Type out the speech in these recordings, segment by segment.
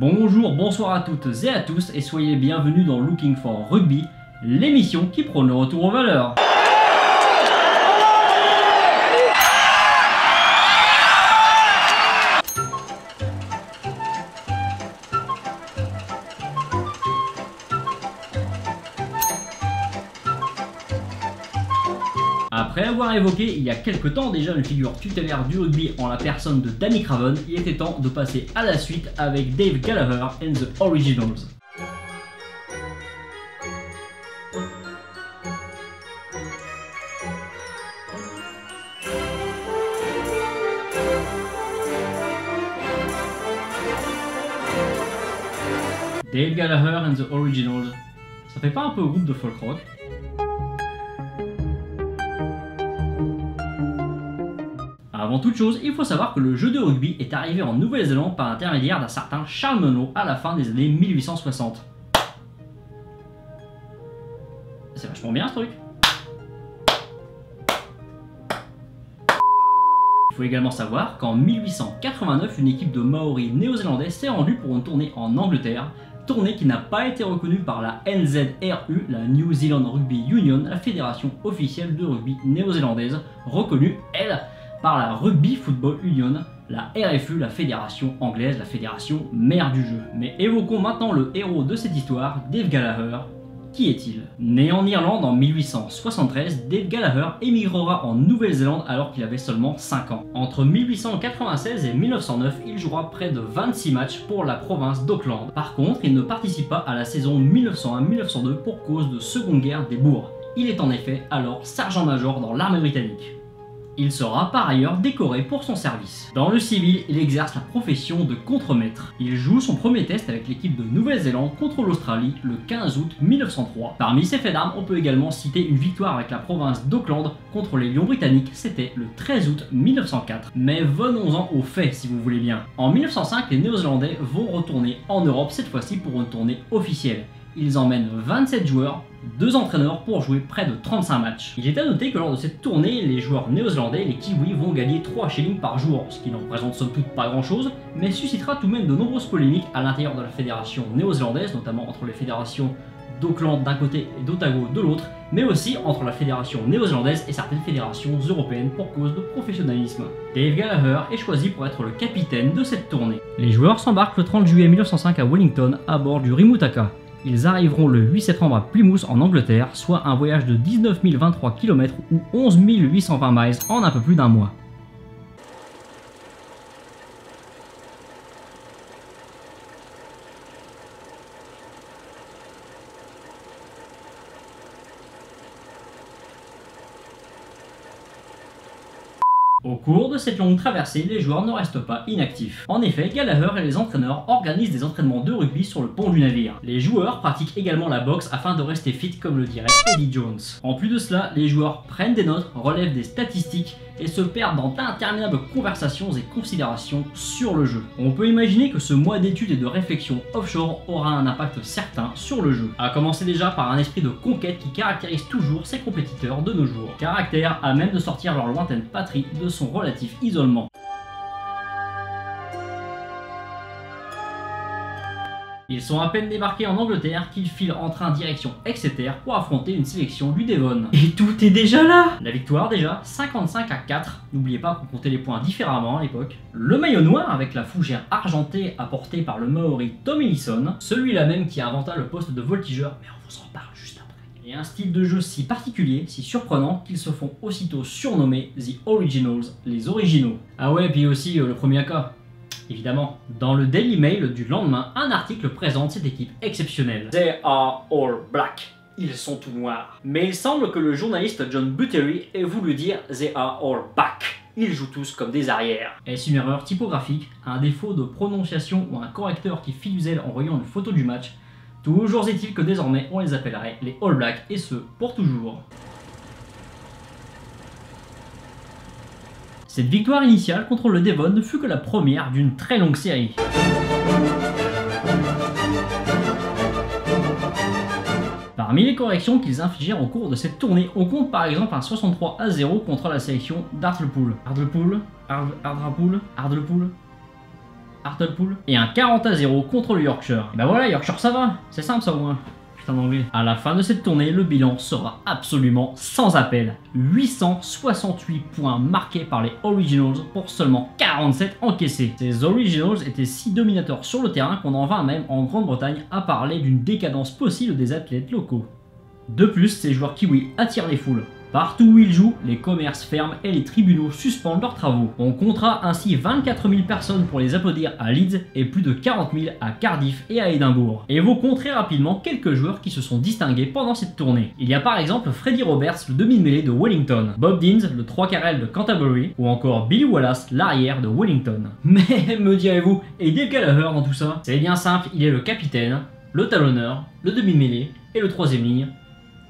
Bonjour, bonsoir à toutes et à tous et soyez bienvenus dans Looking for Rugby, l'émission qui prône le retour aux valeurs. Après avoir évoqué il y a quelques temps déjà une figure tutélaire du rugby en la personne de Danny Craven, il était temps de passer à la suite avec Dave Gallagher and the Originals. Dave Gallagher and the Originals, ça fait pas un peu groupe de folk rock? Avant toute chose, il faut savoir que le jeu de rugby est arrivé en Nouvelle-Zélande par l'intermédiaire d'un certain Charles Munro à la fin des années 1860. C'est vachement bien ce truc. Il faut également savoir qu'en 1889, une équipe de Maoris néo-zélandais s'est rendue pour une tournée en Angleterre, tournée qui n'a pas été reconnue par la NZRU, la New Zealand Rugby Union, la fédération officielle de rugby néo-zélandaise, reconnue, elle, par la Rugby Football Union, la RFU, la fédération anglaise, la fédération mère du jeu. Mais évoquons maintenant le héros de cette histoire, Dave Gallagher. Qui est-il? Né en Irlande en 1873, Dave Gallagher émigrera en Nouvelle-Zélande alors qu'il avait seulement 5 ans. Entre 1896 et 1909, il jouera près de 26 matchs pour la province d'Auckland. Par contre, il ne participe pas à la saison 1901-1902 pour cause de Seconde Guerre des Boers. Il est en effet alors sergent-major dans l'armée britannique. Il sera par ailleurs décoré pour son service. Dans le civil, il exerce la profession de contremaître. Il joue son premier test avec l'équipe de Nouvelle-Zélande contre l'Australie le 15 août 1903. Parmi ses faits d'armes, on peut également citer une victoire avec la province d'Auckland contre les Lions britanniques, c'était le 13 août 1904. Mais venons-en aux faits si vous voulez bien. En 1905, les Néo-Zélandais vont retourner en Europe, cette fois-ci pour une tournée officielle. Ils emmènent 27 joueurs, 2 entraîneurs pour jouer près de 35 matchs. Il est à noter que lors de cette tournée, les joueurs néo-zélandais, les Kiwis, vont gagner 3 shillings par jour, ce qui n'en représente somme toute pas grand chose, mais suscitera tout de même de nombreuses polémiques à l'intérieur de la fédération néo-zélandaise, notamment entre les fédérations d'Auckland d'un côté et d'Otago de l'autre, mais aussi entre la fédération néo-zélandaise et certaines fédérations européennes pour cause de professionnalisme. Dave Gallagher est choisi pour être le capitaine de cette tournée. Les joueurs s'embarquent le 30 juillet 1905 à Wellington à bord du Rimutaka. Ils arriveront le 8 septembre à Plymouth en Angleterre, soit un voyage de 19 023 km ou 11 820 miles en un peu plus d'un mois. Au cours de cette longue traversée, les joueurs ne restent pas inactifs. En effet, Gallagher et les entraîneurs organisent des entraînements de rugby sur le pont du navire. Les joueurs pratiquent également la boxe afin de rester fit comme le dirait Eddie Jones. En plus de cela, les joueurs prennent des notes, relèvent des statistiques et se perdent dans d'interminables conversations et considérations sur le jeu. On peut imaginer que ce mois d'études et de réflexion offshore aura un impact certain sur le jeu, à commencer déjà par un esprit de conquête qui caractérise toujours ses compétiteurs de nos jours. Caractère à même de sortir leur lointaine patrie de son relatif isolement. Ils sont à peine débarqués en Angleterre qu'ils filent en train direction Exeter pour affronter une sélection du Devon. Et tout est déjà là! La victoire déjà, 55-4. N'oubliez pas qu'on comptait les points différemment à l'époque. Le maillot noir avec la fougère argentée apportée par le Maori Tom Ellison, celui-là même qui inventa le poste de voltigeur, mais on vous en parle juste après. Et un style de jeu si particulier, si surprenant, qu'ils se font aussitôt surnommer The Originals, les originaux. Ah ouais, puis aussi le premier AK. Évidemment. Dans le Daily Mail du lendemain, un article présente cette équipe exceptionnelle. They are all black. Ils sont tout noirs. Mais il semble que le journaliste John Buttery ait voulu dire They are all back. Ils jouent tous comme des arrières. Est-ce une erreur typographique, un défaut de prononciation ou un correcteur qui fit du zèle en voyant une photo du match? Toujours est-il que désormais on les appellerait les All Blacks et ce pour toujours. Cette victoire initiale contre le Devon ne fut que la première d'une très longue série. Parmi les corrections qu'ils infligèrent au cours de cette tournée, on compte par exemple un 63-0 contre la sélection d'Hartlepool. Hartlepool, et un 40-0 contre le Yorkshire. Et bah voilà, Yorkshire ça va, c'est simple ça au moins. Putain d'anglais. À la fin de cette tournée, le bilan sera absolument sans appel. 868 points marqués par les Originals pour seulement 47 encaissés. Ces Originals étaient si dominateurs sur le terrain qu'on en vint même en Grande-Bretagne à parler d'une décadence possible des athlètes locaux. De plus, ces joueurs kiwis attirent les foules. Partout où ils jouent, les commerces ferment et les tribunaux suspendent leurs travaux. On comptera ainsi 24 000 personnes pour les applaudir à Leeds et plus de 40 000 à Cardiff et à Édimbourg. Évoquons très rapidement quelques joueurs qui se sont distingués pendant cette tournée. Il y a par exemple Freddie Roberts, le demi-mêlée de Wellington, Bob Deans, le 3/4 de Canterbury, ou encore Billy Wallace, l'arrière de Wellington. Mais me direz-vous, et Dave Gallagher dans tout ça? C'est bien simple, il est le capitaine, le talonneur, le demi-mêlée et le troisième ligne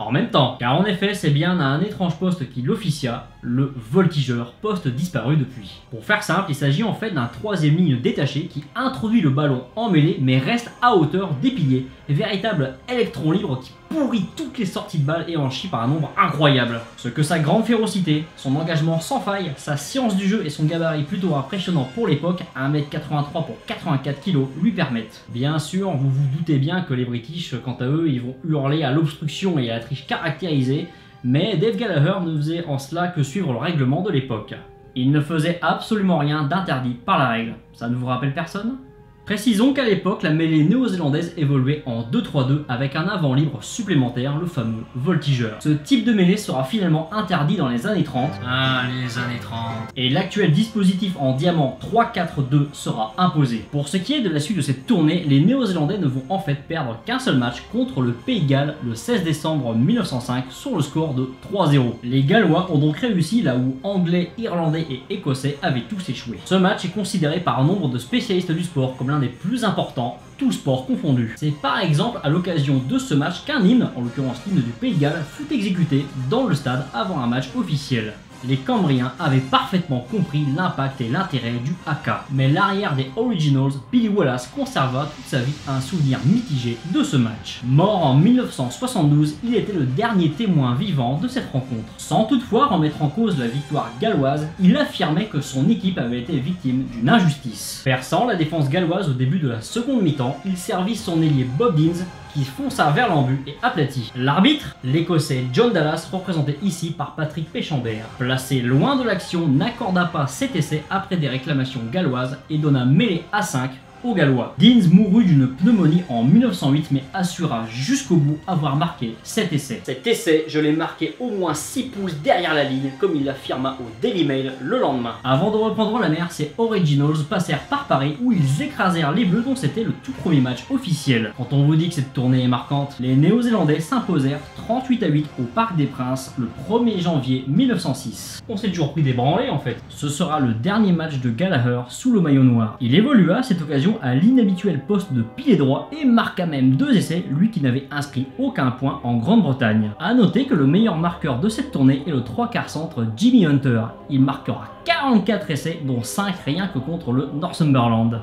en même temps, car en effet c'est bien à un étrange poste qui l'officia, le voltigeur, poste disparu depuis. Pour faire simple, il s'agit en fait d'un troisième ligne détaché qui introduit le ballon en mêlée mais reste à hauteur des piliers, véritable électron libre qui pourrit toutes les sorties de balles et en chie par un nombre incroyable. Ce que sa grande férocité, son engagement sans faille, sa science du jeu et son gabarit plutôt impressionnant pour l'époque, 1m83 pour 84 kg, lui permettent. Bien sûr, vous vous doutez bien que les British, quant à eux, ils vont hurler à l'obstruction et à la triche caractérisée, mais Dave Gallagher ne faisait en cela que suivre le règlement de l'époque. Il ne faisait absolument rien d'interdit par la règle. Ça ne vous rappelle personne ? Précisons qu'à l'époque, la mêlée néo-zélandaise évoluait en 2-3-2 avec un avant libre supplémentaire, le fameux voltigeur. Ce type de mêlée sera finalement interdit dans les années 30. Ah, les années 30. Et l'actuel dispositif en diamant 3-4-2 sera imposé. Pour ce qui est de la suite de cette tournée, les Néo-Zélandais ne vont en fait perdre qu'un seul match contre le Pays de Galles le 16 décembre 1905 sur le score de 3-0. Les Gallois ont donc réussi là où Anglais, Irlandais et Écossais avaient tous échoué. Ce match est considéré par un nombre de spécialistes du sport comme l'un des plus importants, tous sports confondus. C'est par exemple à l'occasion de ce match qu'un hymne, en l'occurrence l'hymne du Pays de Galles, fut exécuté dans le stade avant un match officiel. Les Cambriens avaient parfaitement compris l'impact et l'intérêt du haka. Mais l'arrière des Originals, Billy Wallace, conserva toute sa vie un souvenir mitigé de ce match. Mort en 1972, il était le dernier témoin vivant de cette rencontre. Sans toutefois remettre en cause la victoire galloise, il affirmait que son équipe avait été victime d'une injustice. Perçant la défense galloise au début de la seconde mi-temps, il servit son ailier Bob Deans qui fonça vers l'embut et aplatit. L'arbitre, l'Écossais John Dallas, représenté ici par Patrick Péchambert, placé loin de l'action, n'accorda pas cet essai après des réclamations galloises et donna mêlée à 5 aux Gallois. Deans mourut d'une pneumonie en 1908 mais assura jusqu'au bout avoir marqué cet essai. Cet essai, je l'ai marqué au moins 6 pouces derrière la ligne comme il l'affirma au Daily Mail le lendemain. Avant de reprendre la mer, ces Originals passèrent par Paris où ils écrasèrent les Bleus dont c'était le tout premier match officiel. Quand on vous dit que cette tournée est marquante, les Néo-Zélandais s'imposèrent 38-8 au Parc des Princes le 1er janvier 1906. On s'est toujours pris des branlées en fait. Ce sera le dernier match de Gallagher sous le maillot noir. Il évolua à cette occasion à l'inhabituel poste de pilier droit et marqua même 2 essais, lui qui n'avait inscrit aucun point en Grande-Bretagne. A noter que le meilleur marqueur de cette tournée est le 3/4 centre Jimmy Hunter. Il marquera 44 essais dont 5 rien que contre le Northumberland.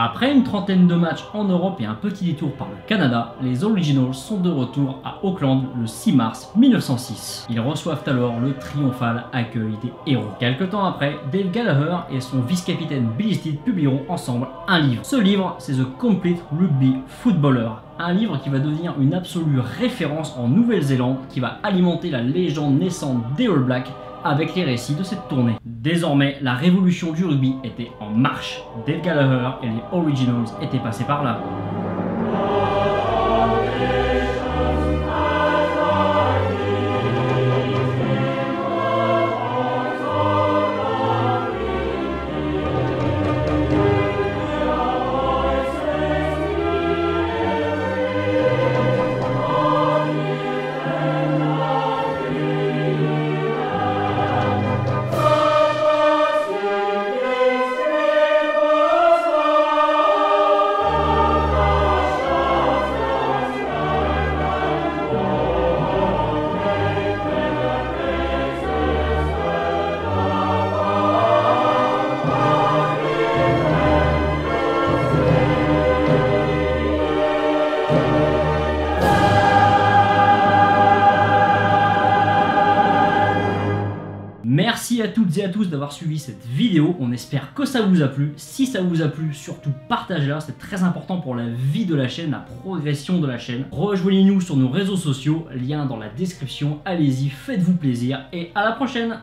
Après une trentaine de matchs en Europe et un petit détour par le Canada, les Originals sont de retour à Auckland le 6 mars 1906. Ils reçoivent alors le triomphal accueil des héros. Quelque temps après, Dave Gallagher et son vice-capitaine Billy Stead publieront ensemble un livre. Ce livre, c'est The Complete Rugby Footballer. Un livre qui va devenir une absolue référence en Nouvelle-Zélande, qui va alimenter la légende naissante des All Blacks avec les récits de cette tournée. Désormais, la révolution du rugby était en marche. Dave Gallagher et les Originals étaient passés par là. toutes et à tous d'avoir suivi cette vidéo, on espère que ça vous a plu. Si ça vous a plu, surtout partagez-la, c'est très important pour la vie de la chaîne, la progression de la chaîne. Rejoignez-nous sur nos réseaux sociaux, lien dans la description, allez-y, faites-vous plaisir et à la prochaine.